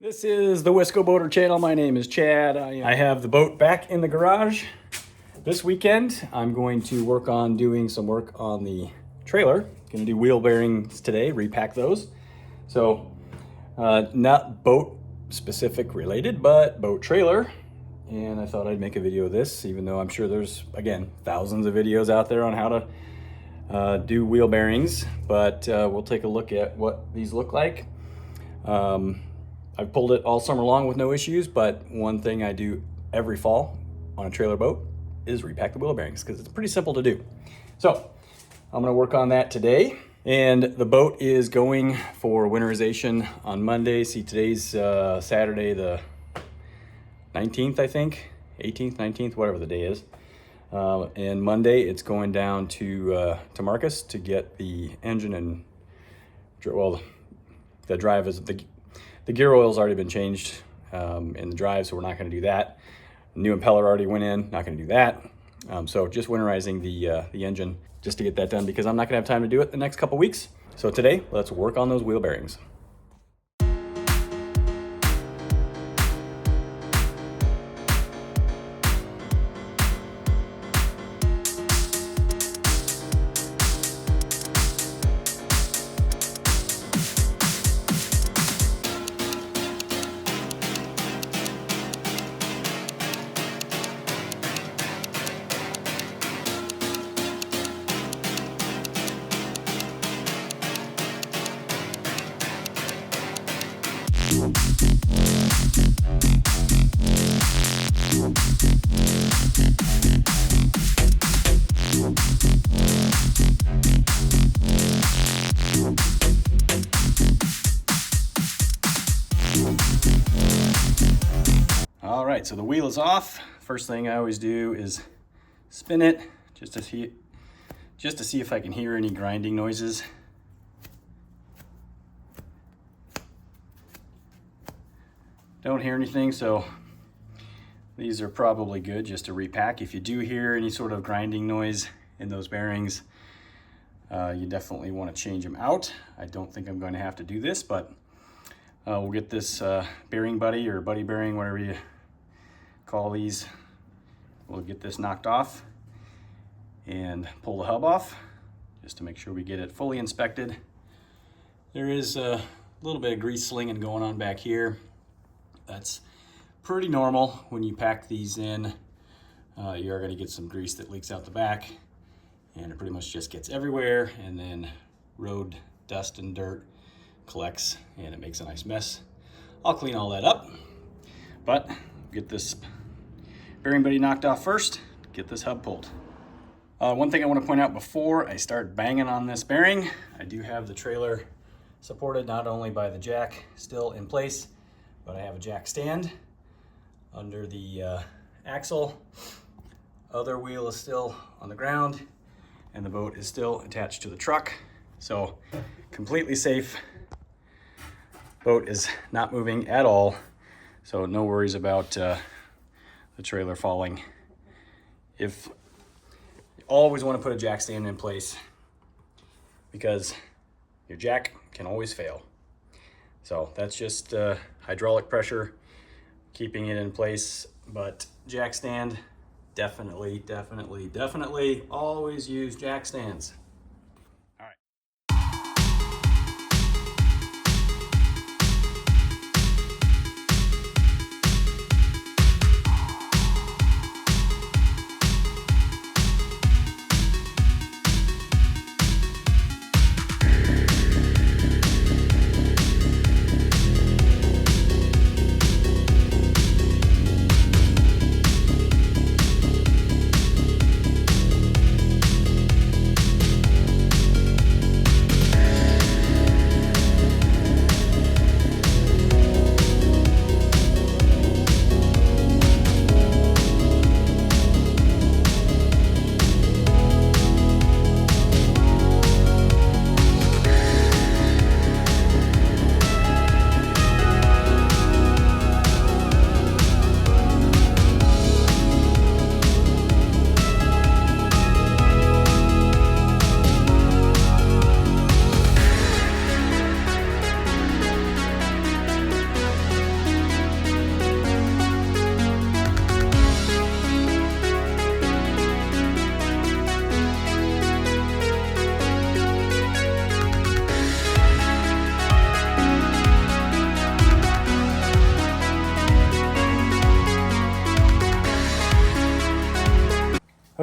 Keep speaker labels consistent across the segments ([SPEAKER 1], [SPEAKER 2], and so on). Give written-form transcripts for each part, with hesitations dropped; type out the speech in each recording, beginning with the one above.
[SPEAKER 1] This is the Wisco Boater channel. My name is Chad. I have the boat back in the garage. This weekend, I'm going to work on doing some work on the trailer. Gonna do wheel bearings today, repack those. So, not boat specific related, but boat trailer. And I thought I'd make a video of this, even though I'm sure there's, again, thousands of videos out there on how to do wheel bearings. But we'll take a look at what these look like. I've pulled it all summer long with no issues, but one thing I do every fall on a trailer boat is repack the wheel bearings because it's pretty simple to do. So I'm gonna work on that today. And the boat is going for winterization on Monday. See, today's Saturday the 19th, I think, 18th, 19th, whatever the day is. And Monday it's going down to Marcus to get the engine and, well, the drive is, the gear oil's already been changed in the drive, so we're not gonna do that. New impeller already went in, not gonna do that. So just winterizing the engine just to get that done because I'm not gonna have time to do it the next couple weeks. So today, let's work on those wheel bearings. All right, so the wheel is off. First thing I always do is spin it just to see if I can hear any grinding noises. Don't hear anything, so these are probably good just to repack. If you do hear any sort of grinding noise in those bearings, you definitely want to change them out. I don't think I'm going to have to do this, but we'll get this bearing buddy or buddy bearing, whatever you call these. We'll get this knocked off and pull the hub off just to make sure we get it fully inspected. There is a little bit of grease slinging going on back here. That's pretty normal when you pack these in. You are going to get some grease that leaks out the back, and it pretty much just gets everywhere, and then road dust and dirt collects and it makes a nice mess. I'll clean all that up, but get this bearing buddy knocked off first, get this hub pulled. One thing I want to point out before I start banging on this bearing, I do have the trailer supported not only by the jack still in place, but I have a jack stand under the axle. Other wheel is still on the ground and the boat is still attached to the truck. So completely safe. Boat is not moving at all. So no worries about the trailer falling. If you always want to put a jack stand in place because your jack can always fail. So that's just hydraulic pressure keeping it in place, but jack stand, definitely always use jack stands. All right.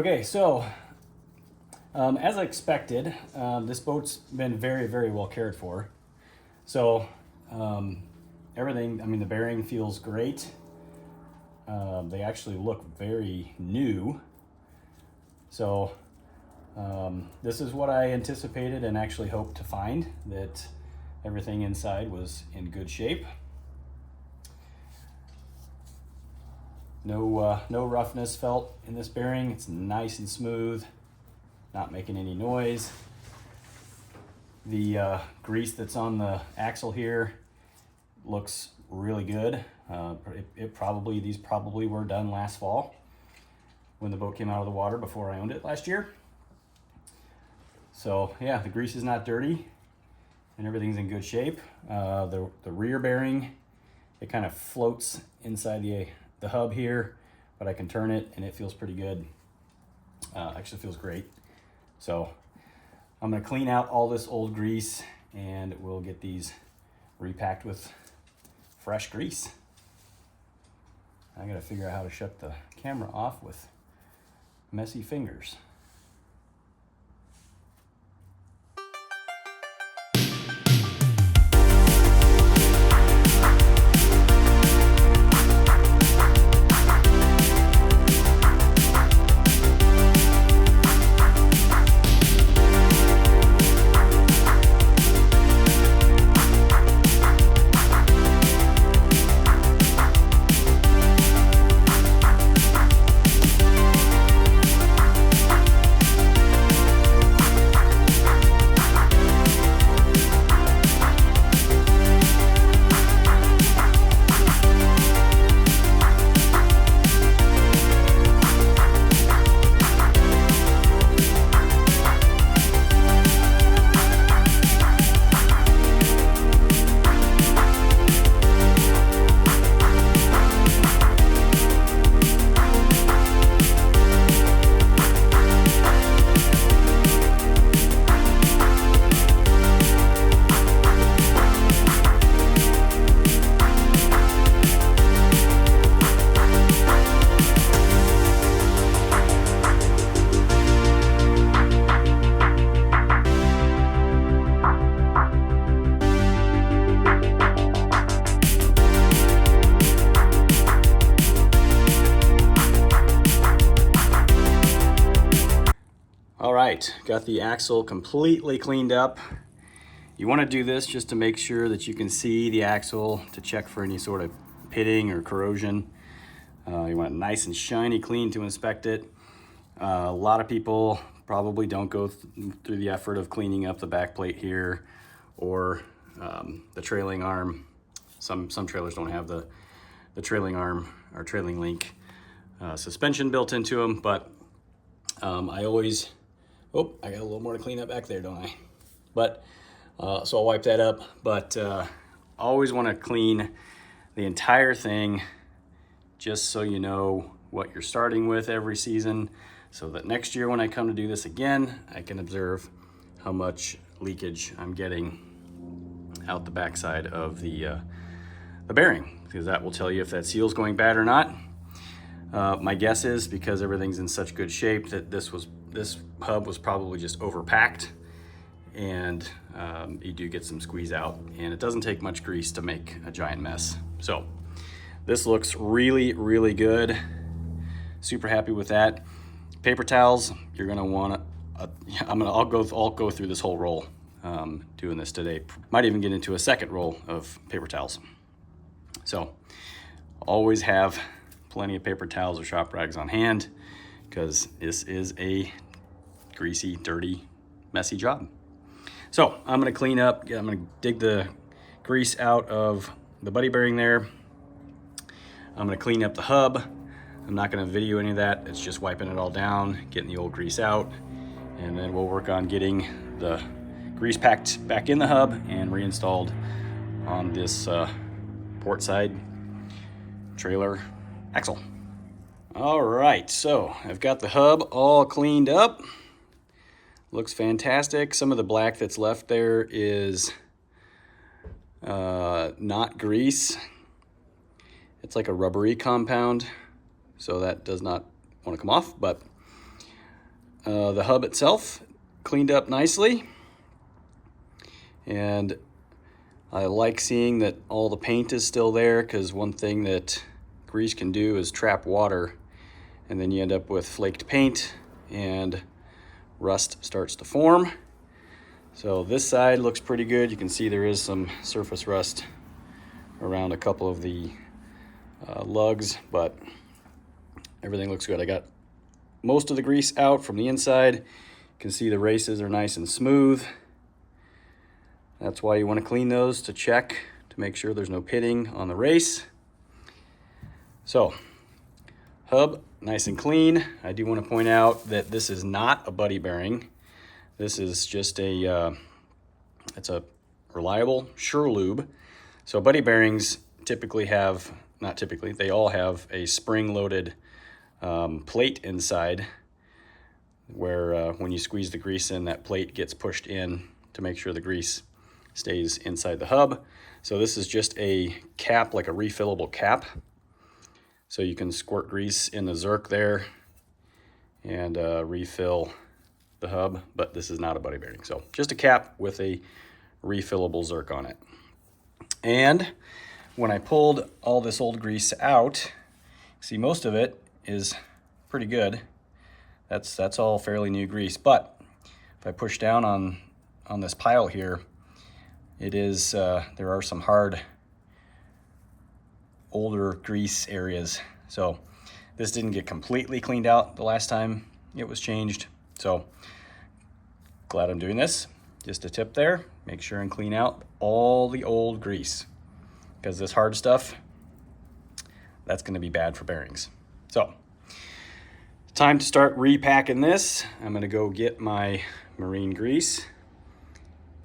[SPEAKER 1] Okay, so as I expected, this boat's been very, very well cared for. So everything, I mean, the bearing feels great. They actually look very new. So this is what I anticipated and actually hoped to find, that everything inside was in good shape. No roughness felt in this bearing. It's nice and smooth, not making any noise. The grease that's on the axle here looks really good. These probably were done last fall when the boat came out of the water before I owned it last year. So yeah, the grease is not dirty and everything's in good shape. The rear bearing, it kind of floats inside the hub here, but I can turn it and it feels pretty good. Actually feels great. So I'm gonna clean out all this old grease and we'll get these repacked with fresh grease. I gotta figure out how to shut the camera off with messy fingers. All right, got the axle completely cleaned up. You want to do this just to make sure that you can see the axle, to check for any sort of pitting or corrosion. You want it nice and shiny clean to inspect it. A lot of people probably don't go through the effort of cleaning up the back plate here or the trailing arm. Some trailers don't have the trailing arm or trailing link suspension built into them, but I always, oh, I got a little more to clean up back there, don't I? But, so I'll wipe that up, but always want to clean the entire thing just so you know what you're starting with every season, so that next year when I come to do this again, I can observe how much leakage I'm getting out the backside of the bearing, because that will tell you if that seal's going bad or not. My guess is, because everything's in such good shape, that this hub was probably just overpacked, and you do get some squeeze out, and it doesn't take much grease to make a giant mess. So this looks really, really good. Super happy with that. Paper towels, you're gonna want to, I'll go through this whole roll doing this today. Might even get into a second roll of paper towels. So always have plenty of paper towels or shop rags on hand, because this is a greasy, dirty, messy job. So I'm gonna clean up, I'm gonna dig the grease out of the buddy bearing there. I'm gonna clean up the hub. I'm not gonna video any of that. It's just wiping it all down, getting the old grease out, and then we'll work on getting the grease packed back in the hub and reinstalled on this port side trailer axle. All right, so I've got the hub all cleaned up. Looks fantastic. Some of the black that's left there is not grease. It's like a rubbery compound, so that does not want to come off, but the hub itself cleaned up nicely. And I like seeing that all the paint is still there, because one thing that grease can do is trap water, and then you end up with flaked paint and rust starts to form. So this side looks pretty good. You can see there is some surface rust around a couple of the lugs, but everything looks good. I got most of the grease out from the inside. You can see the races are nice and smooth. That's why you want to clean those, to check to make sure there's no pitting on the race. So, hub nice and clean. I do want to point out that this is not a buddy bearing. This is just it's a reliable Sure Lube. So buddy bearings typically have, not typically, they all have a spring-loaded plate inside, where when you squeeze the grease in, that plate gets pushed in to make sure the grease stays inside the hub. So this is just a cap, like a refillable cap. So you can squirt grease in the Zerk there and refill the hub, but this is not a buddy bearing. So just a cap with a refillable Zerk on it. And when I pulled all this old grease out, see, most of it is pretty good. That's all fairly new grease, but if I push down on this pile here, it is, there are some hard, older grease areas. So this didn't get completely cleaned out the last time it was changed. So glad I'm doing this. Just a tip there, make sure and clean out all the old grease, because this hard stuff, that's gonna be bad for bearings. So time to start repacking this. I'm gonna go get my marine grease,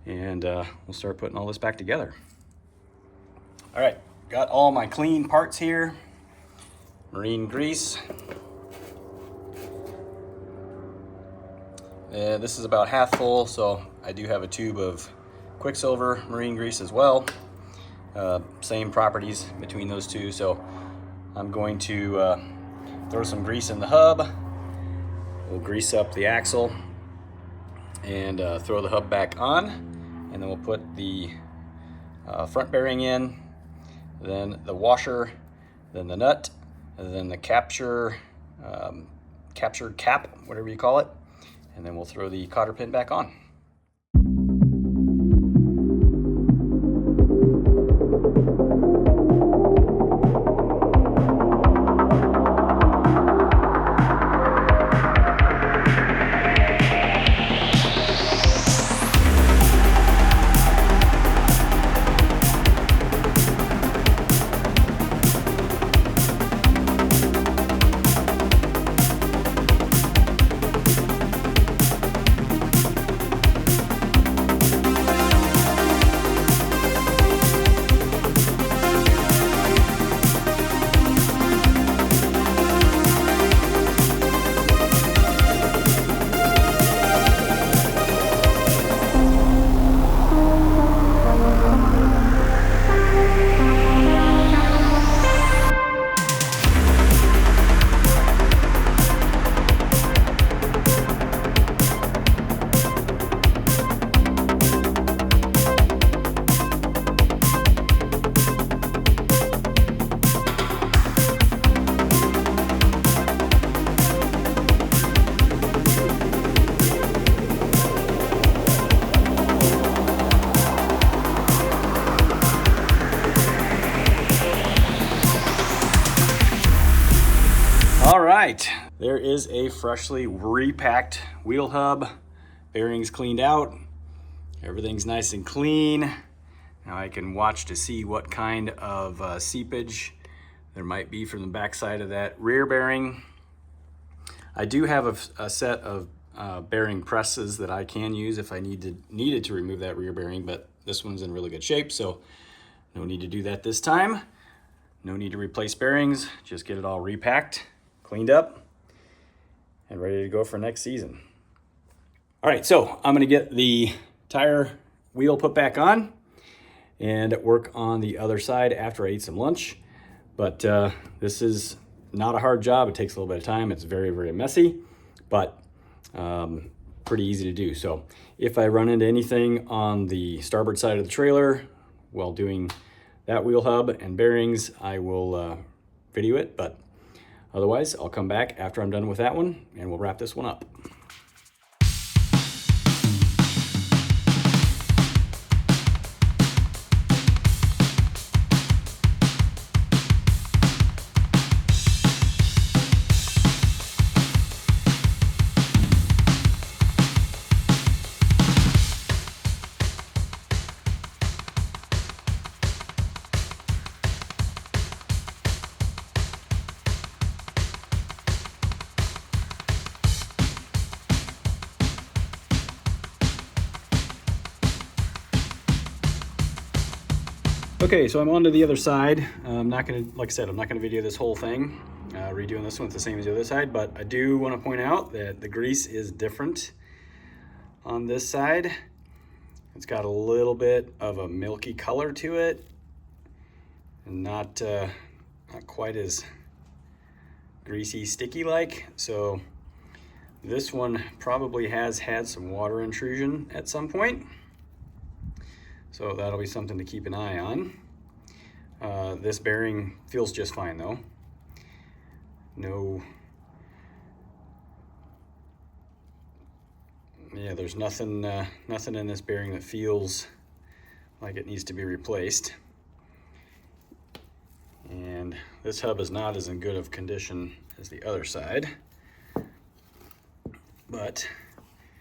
[SPEAKER 1] and we'll start putting all this back together. All right, got all my clean parts here. Marine grease. This is about half full, so I do have a tube of Quicksilver marine grease as well. Same properties between those two, so I'm going to throw some grease in the hub. We'll grease up the axle and throw the hub back on, and then we'll put the front bearing in, then the washer, then the nut, and then the captured cap, whatever you call it, and then we'll throw the cotter pin back on. All right, there is a freshly repacked wheel hub. Bearings cleaned out. Everything's nice and clean. Now I can watch to see what kind of seepage there might be from the backside of that rear bearing. I do have a set of bearing presses that I can use if I needed to remove that rear bearing, but this one's in really good shape, so no need to do that this time. No need to replace bearings, just get it all repacked, cleaned up, and ready to go for next season. All right, so I'm gonna get the tire wheel put back on and work on the other side after I eat some lunch. But this is not a hard job. It takes a little bit of time. It's very, very messy, but pretty easy to do. So if I run into anything on the starboard side of the trailer while doing that wheel hub and bearings, I will video it, but otherwise I'll come back after I'm done with that one and we'll wrap this one up. Okay, so I'm on to the other side. I'm not gonna, like I said, I'm not gonna video this whole thing, redoing this one. It's the same as the other side, but I do wanna point out that the grease is different on this side. It's got a little bit of a milky color to it, and not quite as greasy, sticky like. So this one probably has had some water intrusion at some point. So that'll be something to keep an eye on. This bearing feels just fine though. There's nothing in this bearing that feels like it needs to be replaced. And this hub is not as in good of condition as the other side, but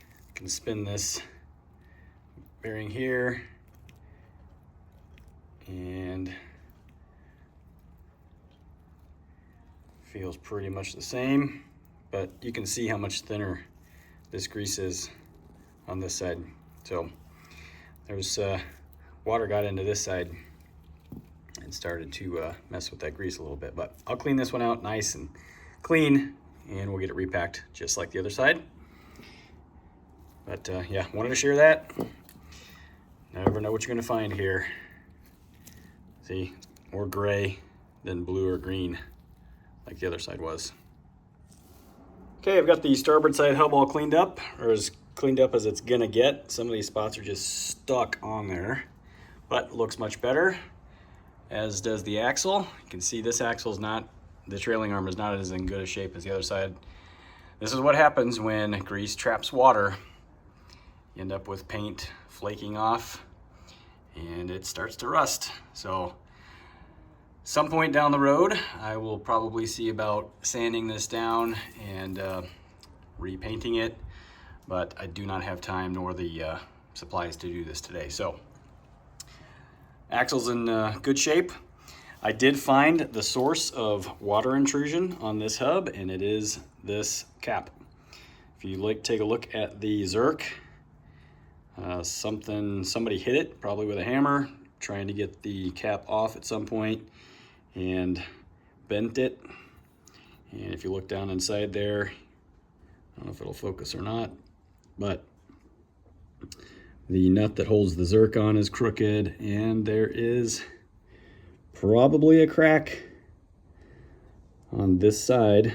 [SPEAKER 1] I can spin this bearing here and feels pretty much the same, but you can see how much thinner this grease is on this side. So there's water got into this side and started to mess with that grease a little bit, but I'll clean this one out nice and clean and we'll get it repacked just like the other side. But yeah, wanted to share that. Never know what you're gonna find here. See, more gray than blue or green like the other side was. Okay, I've got the starboard side hub all cleaned up, or as cleaned up as it's gonna get. Some of these spots are just stuck on there, but looks much better, as does the axle. You can see this axle's not, the trailing arm is not as in good a shape as the other side. This is what happens when grease traps water. You end up with paint flaking off and it starts to rust. So some point down the road, I will probably see about sanding this down and repainting it, but I do not have time nor the supplies to do this today. So axle's in good shape. I did find the source of water intrusion on this hub, and it is this cap. If you take a look at the Zerk, somebody hit it, probably with a hammer, trying to get the cap off at some point, and bent it. And if you look down inside there, I don't know if it'll focus or not, but the nut that holds the Zerk on is crooked, and there is probably a crack on this side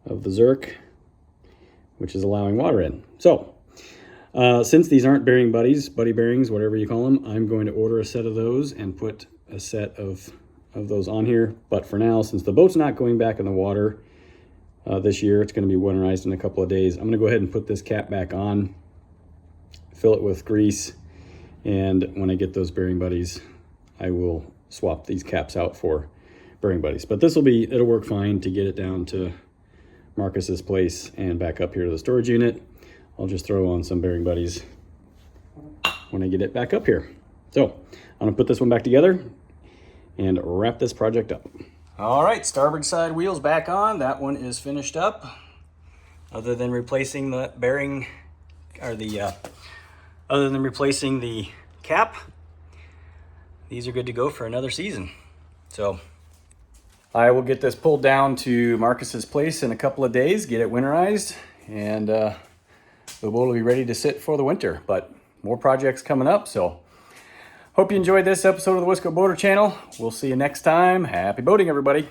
[SPEAKER 1] of the Zerk, which is allowing water in. So since these aren't bearing buddies, buddy bearings, whatever you call them, I'm going to order a set of those and put a set of those on here. But for now, since the boat's not going back in the water this year, it's going to be winterized in a couple of days, I'm going to go ahead and put this cap back on, fill it with grease, and when I get those bearing buddies, I will swap these caps out for bearing buddies. But this will be, it'll work fine to get it down to Marcus's place and back up here to the storage unit. I'll just throw on some bearing buddies when I get it back up here. So I'm gonna put this one back together and wrap this project up. All right, starboard side wheels back on. That one is finished up. Other than replacing the bearing, or other than replacing the cap, these are good to go for another season. So I will get this pulled down to Marcus's place in a couple of days, get it winterized, and the boat will be ready to sit for the winter. But more projects coming up, so hope you enjoyed this episode of the Wisco Boater channel. We'll see you next time. Happy boating, everybody.